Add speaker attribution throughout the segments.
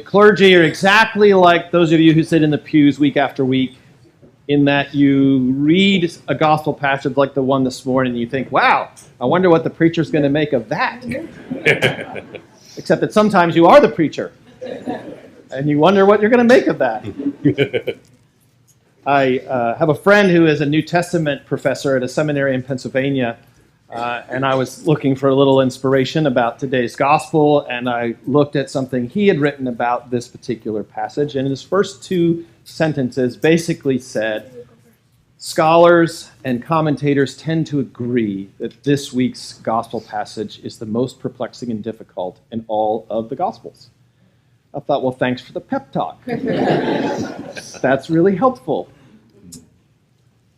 Speaker 1: clergy are exactly like those of you who sit in the pews week after week, in that you read a gospel passage like the one this morning and you think, wow, I wonder what the preacher's going to make of that. Except that sometimes you are the preacher and you wonder what you're going to make of that. I have a friend who is a New Testament professor at a seminary in Pennsylvania, and I was looking for a little inspiration about today's gospel, and I looked at something he had written about this particular passage, and in his first two sentences basically said, scholars and commentators tend to agree that this week's gospel passage is the most perplexing and difficult in all of the gospels. I thought, well, thanks for the pep talk. That's really helpful.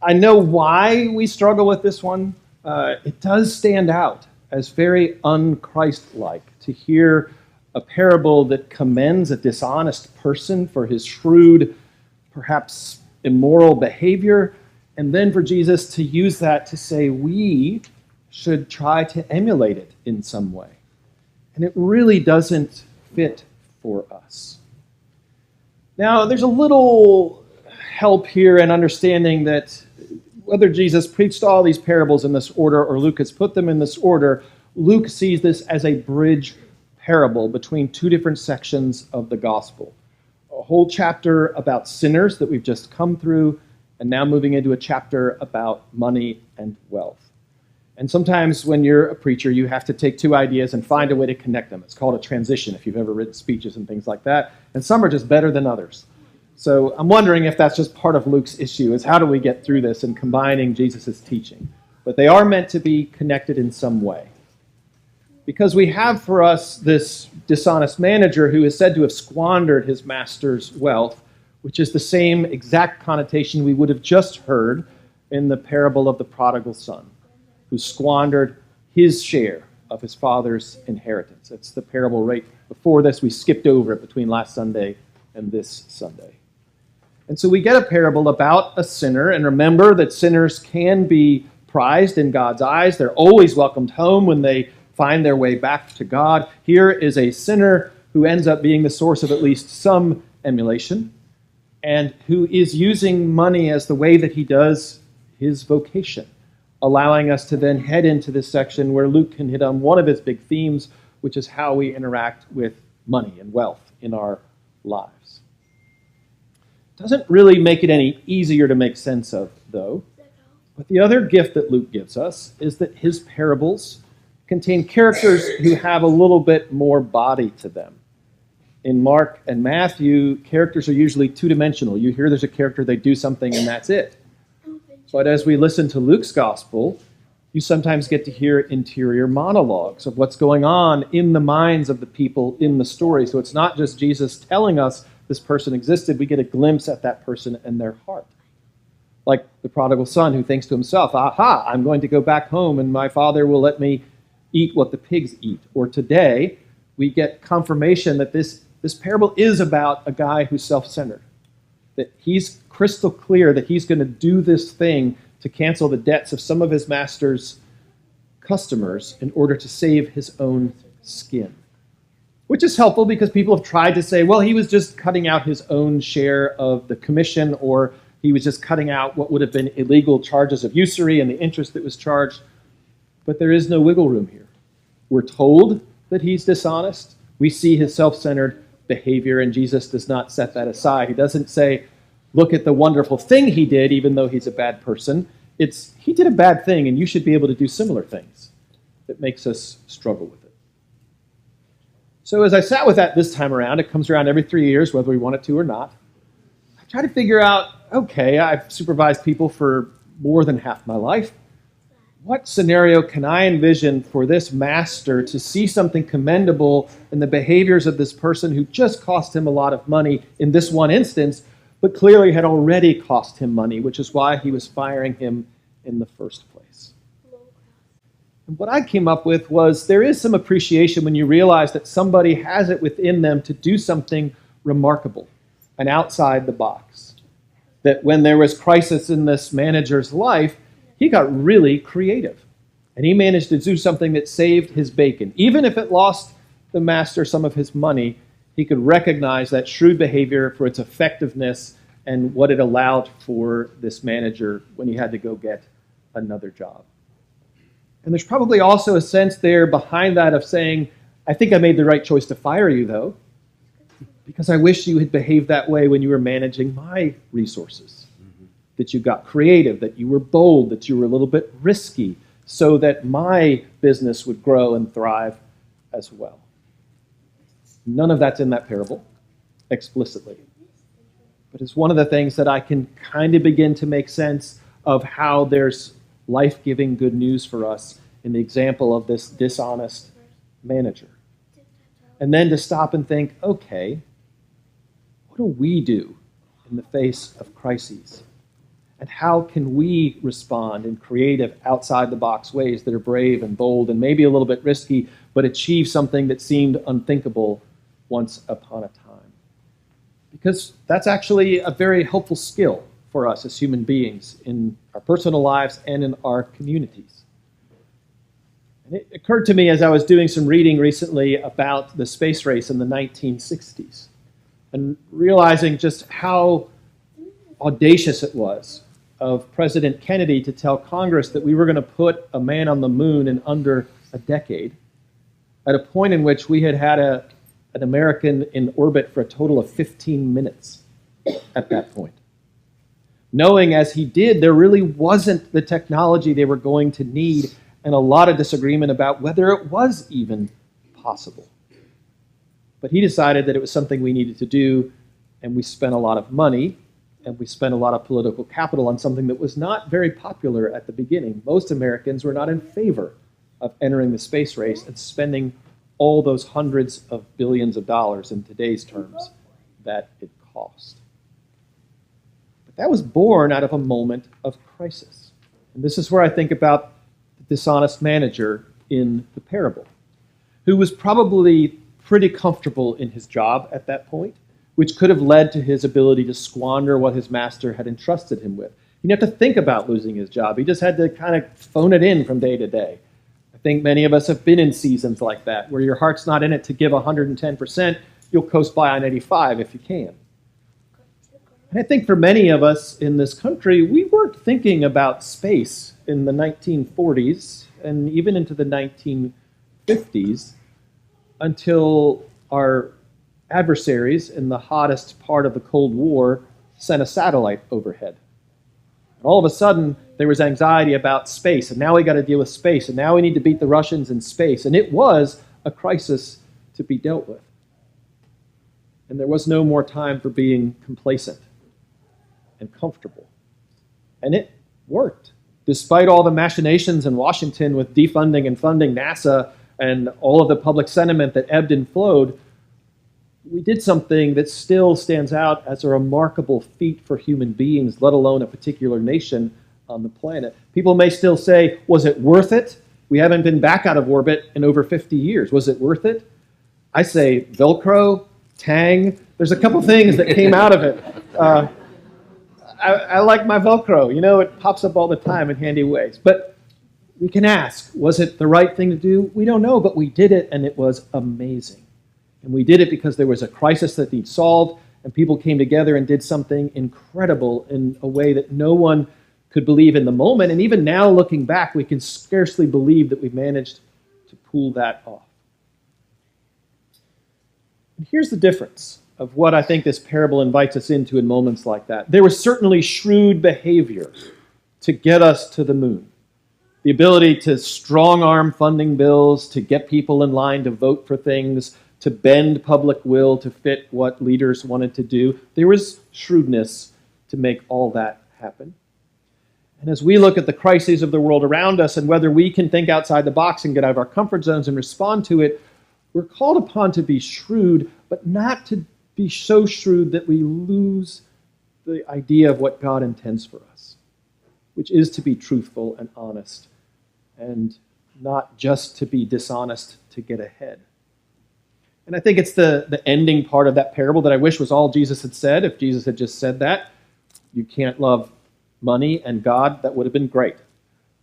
Speaker 1: I know why we struggle with this one. It does stand out as very un-Christ-like to hear a parable that commends a dishonest person for his shrewd, perhaps immoral behavior, and then for Jesus to use that to say we should try to emulate it in some way. And it really doesn't fit for us. Now, there's a little help here in understanding that whether Jesus preached all these parables in this order or Luke has put them in this order, Luke sees this as a bridge parable between two different sections of the gospel. A whole chapter about sinners that we've just come through, and now moving into a chapter about money and wealth. And sometimes when you're a preacher, you have to take two ideas and find a way to connect them. It's called a transition if you've ever written speeches and things like that. And some are just better than others. So I'm wondering if that's just part of Luke's issue, is how do we get through this and combining Jesus' teaching? But they are meant to be connected in some way. Because we have for us this dishonest manager who is said to have squandered his master's wealth, which is the same exact connotation we would have just heard in the parable of the prodigal son, who squandered his share of his father's inheritance. It's the parable right before this. We skipped over it between last Sunday and this Sunday. And so we get a parable about a sinner, and remember that sinners can be prized in God's eyes. They're always welcomed home when they find their way back to God. Here is a sinner who ends up being the source of at least some emulation, and who is using money as the way that he does his vocation, allowing us to then head into this section where Luke can hit on one of his big themes, which is how we interact with money and wealth in our lives. Doesn't really make it any easier to make sense of, though. But the other gift that Luke gives us is that his parables contain characters who have a little bit more body to them. In Mark and Matthew, characters are usually two-dimensional. You hear there's a character, they do something, and that's it. But as we listen to Luke's gospel, you sometimes get to hear interior monologues of what's going on in the minds of the people in the story. So it's not just Jesus telling us this person existed. We get a glimpse at that person and their heart. Like the prodigal son who thinks to himself, aha, I'm going to go back home and my father will let me eat what the pigs eat. Or today, we get confirmation that this parable is about a guy who's self-centered. That he's crystal clear that he's going to do this thing to cancel the debts of some of his master's customers in order to save his own skin. Which is helpful because people have tried to say, well, he was just cutting out his own share of the commission, or he was just cutting out what would have been illegal charges of usury and the interest that was charged. But there is no wiggle room here. We're told that he's dishonest. We see his self-centered behavior, and Jesus does not set that aside. He doesn't say, look at the wonderful thing he did, even though he's a bad person. It's, he did a bad thing, and you should be able to do similar things. That makes us struggle with it. So as I sat with that this time around, it comes around every 3 years, whether we want it to or not, I try to figure out, okay, I've supervised people for more than half my life. What scenario can I envision for this master to see something commendable in the behaviors of this person who just cost him a lot of money in this one instance, but clearly had already cost him money, which is why he was firing him in the first place. And what I came up with was there is some appreciation when you realize that somebody has it within them to do something remarkable and outside the box. That when there was crisis in this manager's life, he got really creative. And he managed to do something that saved his bacon. Even if it lost the master some of his money, He could recognize that shrewd behavior for its effectiveness and what it allowed for this manager when he had to go get another job. And there's probably also a sense there behind that of saying, I think I made the right choice to fire you, though, because I wish you had behaved that way when you were managing my resources, that you got creative, that you were bold, that you were a little bit risky, so that my business would grow and thrive as well. None of that's in that parable explicitly. But it's one of the things that I can kind of begin to make sense of how there's life-giving good news for us in the example of this dishonest manager. And then to stop and think, okay, what do we do in the face of crises? And how can we respond in creative, outside-the-box ways that are brave and bold and maybe a little bit risky, but achieve something that seemed unthinkable once upon a time? Because that's actually a very helpful skill for us as human beings in our personal lives and in our communities. And it occurred to me as I was doing some reading recently about the space race in the 1960s and realizing just how audacious it was of President Kennedy to tell Congress that we were going to put a man on the moon in under a decade, at a point in which we had had an American in orbit for a total of 15 minutes at that point. Knowing, as he did, there really wasn't the technology they were going to need, and a lot of disagreement about whether it was even possible. But he decided that it was something we needed to do, and we spent a lot of money, and we spent a lot of political capital on something that was not very popular at the beginning. Most Americans were not in favor of entering the space race and spending all those hundreds of billions of dollars in today's terms that it cost. But that was born out of a moment of crisis. And this is where I think about the dishonest manager in the parable, who was probably pretty comfortable in his job at that point, which could have led to his ability to squander what his master had entrusted him with. He didn't have to think about losing his job. He just had to kind of phone it in from day to day. I think many of us have been in seasons like that, where your heart's not in it to give 110%. You'll coast by on 85 if you can. And I think for many of us in this country, we weren't thinking about space in the 1940s and even into the 1950s until our adversaries in the hottest part of the Cold War sent a satellite overhead. And all of a sudden, there was anxiety about space, and now we got to deal with space, and now we need to beat the Russians in space. And it was a crisis to be dealt with. And there was no more time for being complacent and comfortable. And it worked. Despite all the machinations in Washington with defunding and funding NASA and all of the public sentiment that ebbed and flowed, we did something that still stands out as a remarkable feat for human beings, let alone a particular nation on the planet. People may still say, was it worth it? We haven't been back out of orbit in over 50 years. Was it worth it? I say Velcro, Tang. There's a couple things that came out of it. I like my Velcro. You know, it pops up all the time in handy ways. But we can ask, was it the right thing to do? We don't know, but we did it, and it was amazing. And we did it because there was a crisis that needed solved, and people came together and did something incredible in a way that no one could believe in the moment. And even now, looking back, we can scarcely believe that we managed to pull that off. And here's the difference of what I think this parable invites us into in moments like that. There was certainly shrewd behavior to get us to the moon. The ability to strong-arm funding bills, to get people in line to vote for things, to bend public will to fit what leaders wanted to do. There was shrewdness to make all that happen. And as we look at the crises of the world around us and whether we can think outside the box and get out of our comfort zones and respond to it, we're called upon to be shrewd, but not to be so shrewd that we lose the idea of what God intends for us, which is to be truthful and honest, and not just to be dishonest to get ahead. And I think it's the ending part of that parable that I wish was all Jesus had said. If Jesus had just said that, you can't love money and God, that would have been great.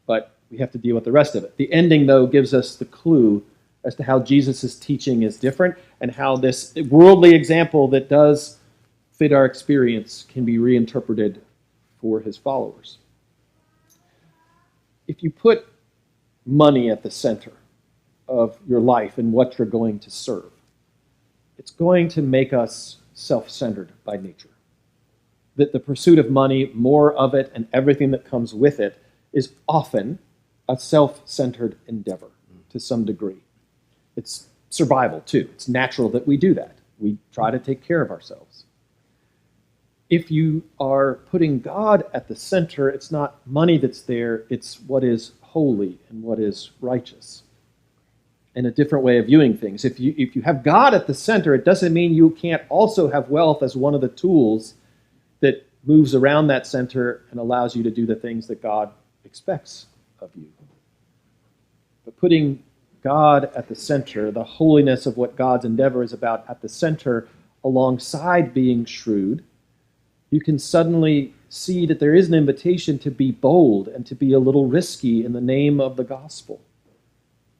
Speaker 1: But we have to deal with the rest of it. The ending, though, gives us the clue as to how Jesus' teaching is different and how this worldly example that does fit our experience can be reinterpreted for his followers. If you put money at the center of your life and what you're going to serve, it's going to make us self-centered by nature. That the pursuit of money, more of it, and everything that comes with it is often a self-centered endeavor to some degree. It's survival, too. It's natural that we do that. We try to take care of ourselves. If you are putting God at the center, it's not money that's there, it's what is holy and what is righteous. And a different way of viewing things. If you have God at the center, it doesn't mean you can't also have wealth as one of the tools that moves around that center and allows you to do the things that God expects of you. But putting God at the center, the holiness of what God's endeavor is about at the center, alongside being shrewd, you can suddenly see that there is an invitation to be bold and to be a little risky in the name of the gospel,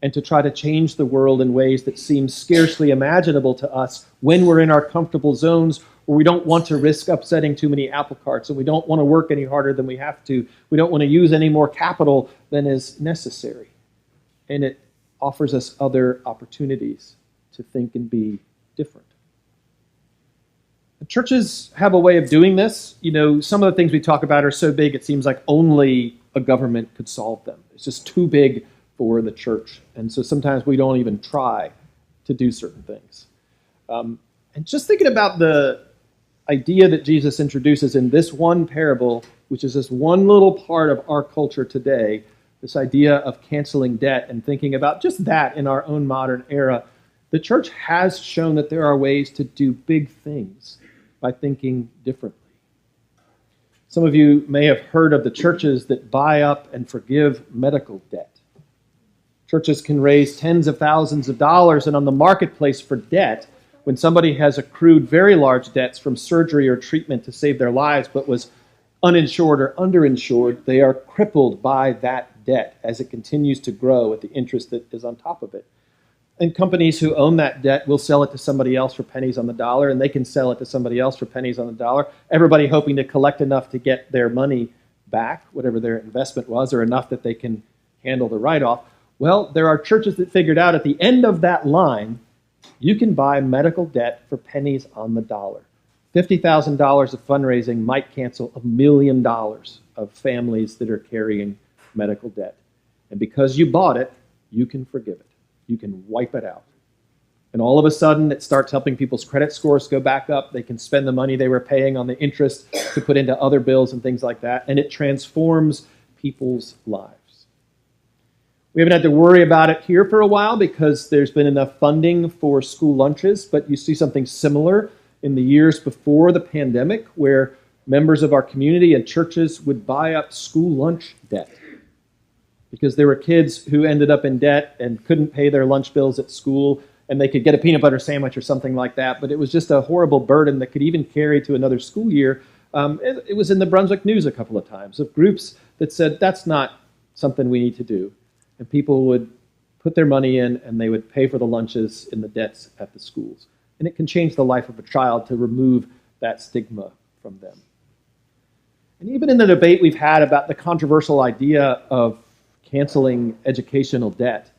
Speaker 1: and to try to change the world in ways that seem scarcely imaginable to us when we're in our comfortable zones, where we don't want to risk upsetting too many apple carts, and we don't want to work any harder than we have to. We don't want to use any more capital than is necessary. And it offers us other opportunities to think and be different. Churches have a way of doing this. You know, some of the things we talk about are so big it seems like only a government could solve them. It's just too big for the church. And so sometimes we don't even try to do certain things. And just thinking about the idea that Jesus introduces in this one parable, which is this one little part of our culture today, this idea of canceling debt and thinking about just that in our own modern era, the church has shown that there are ways to do big things by thinking differently. Some of you may have heard of the churches that buy up and forgive medical debt. Churches can raise tens of thousands of dollars, and on the marketplace for debt, when somebody has accrued very large debts from surgery or treatment to save their lives but was uninsured or underinsured, they are crippled by that debt as it continues to grow with the interest that is on top of it. And companies who own that debt will sell it to somebody else for pennies on the dollar, and they can sell it to somebody else for pennies on the dollar, everybody hoping to collect enough to get their money back, whatever their investment was, or enough that they can handle the write-off. Well, there are churches that figured out at the end of that line, you can buy medical debt for pennies on the dollar. $50,000 of fundraising might cancel $1 million of families that are carrying medical debt. And because you bought it, you can forgive it. You can wipe it out. And all of a sudden, it starts helping people's credit scores go back up. They can spend the money they were paying on the interest to put into other bills and things like that. And it transforms people's lives. We haven't had to worry about it here for a while because there's been enough funding for school lunches, but you see something similar in the years before the pandemic where members of our community and churches would buy up school lunch debt because there were kids who ended up in debt and couldn't pay their lunch bills at school, and they could get a peanut butter sandwich or something like that, but it was just a horrible burden that could even carry to another school year. It was in the Brunswick News a couple of times of groups that said, that's not something we need to do. And people would put their money in and they would pay for the lunches in the debts at the schools. And it can change the life of a child to remove that stigma from them. And even in the debate we've had about the controversial idea of canceling educational debt,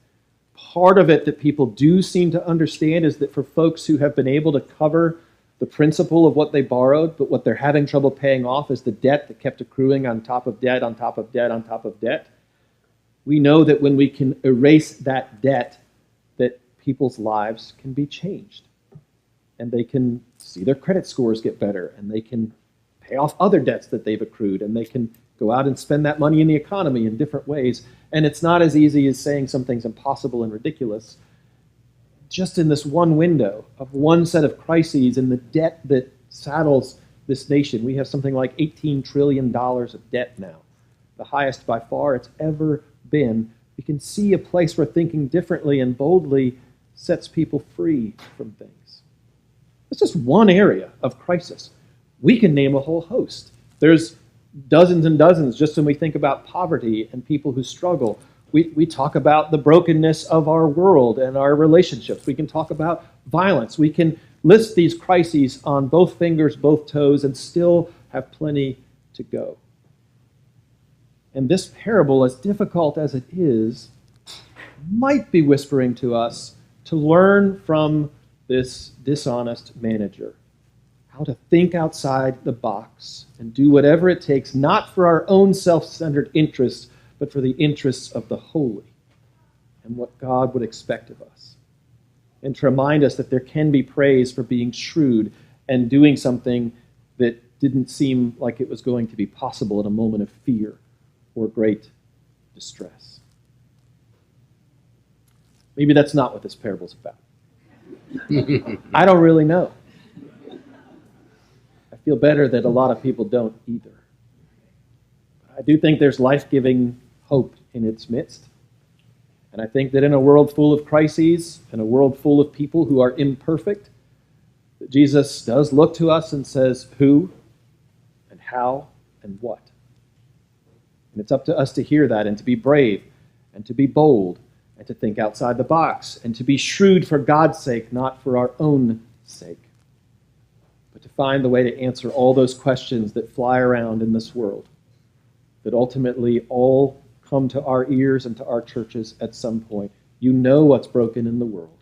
Speaker 1: part of it that people do seem to understand is that for folks who have been able to cover the principal of what they borrowed, but what they're having trouble paying off is the debt that kept accruing on top of debt, on top of debt, on top of debt, we know that when we can erase that debt, that people's lives can be changed. And they can see their credit scores get better, and they can pay off other debts that they've accrued, and they can go out and spend that money in the economy in different ways. And it's not as easy as saying something's impossible and ridiculous. Just in this one window of one set of crises and the debt that saddles this nation, we have something like $18 trillion of debt now, the highest by far it's ever been. We can see a place where thinking differently and boldly sets people free from things. It's just one area of crisis. We can name a whole host. There's dozens and dozens just when we think about poverty and people who struggle. We talk about the brokenness of our world and our relationships. We can talk about violence. We can list these crises on both fingers, both toes, and still have plenty to go. And this parable, as difficult as it is, might be whispering to us to learn from this dishonest manager how to think outside the box and do whatever it takes, not for our own self-centered interests, but for the interests of the holy and what God would expect of us. And to remind us that there can be praise for being shrewd and doing something that didn't seem like it was going to be possible in a moment of fear or great distress. Maybe that's not what this parable's about. I don't really know. I feel better that a lot of people don't either. But I do think there's life-giving hope in its midst. And I think that in a world full of crises, in a world full of people who are imperfect, that Jesus does look to us and says who and how and what. And it's up to us to hear that and to be brave and to be bold and to think outside the box and to be shrewd for God's sake, not for our own sake, but to find the way to answer all those questions that fly around in this world, that ultimately all come to our ears and to our churches at some point. You know what's broken in the world.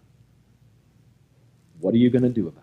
Speaker 1: What are you going to do about it?